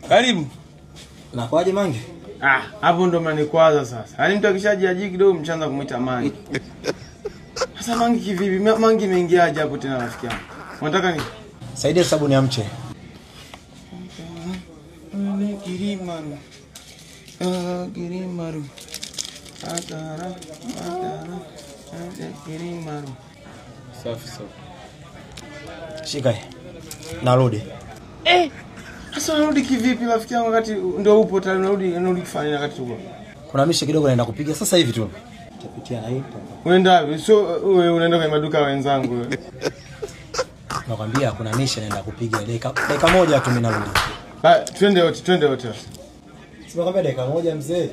Karibu. Nakwaje Mange? Hapo ndo manikwaza sasa. Yaani mtu akishajiaji kidogo mchanza kumuita Mange. Sasa Mange kivipi? Mange imeingiaje hapo tena rafiki yangu? Unataka nini? Saidia sabuni ya mche. Kirimaru. Kirimaru. Atara. Kirimaru. Safi. Shika. Narudi. Sasa narudi kivipi rafiki yangu wakati ndio upo tayari narudi kufanya wakati uko? Kuna mishe kidogo naenda kupiga sasa hivi tu. Tapitia na hii. Unaenda wapi? So wewe unaenda kwa maduka wenzangu wewe. Nakwambia kuna mishe naenda kupiga dakika moja tu mimi narudi. Twende wote. Simekwambia dakika moja mzee.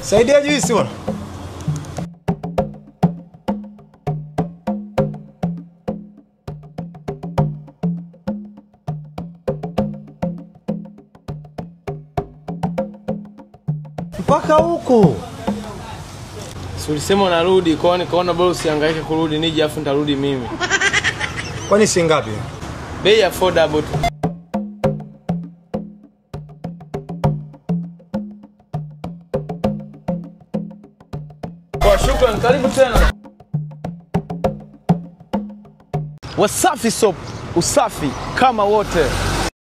Saidia juisi bwana. Mpaka huko. Si ulisema unarudi, kwa nikaona bora usihangaike kurudi, nije afu nitarudi mimi. Kwani si ngapi? Bei affordable tu. Kwa shukrani, karibu tena. Wasafi Soap, usafi kama wote.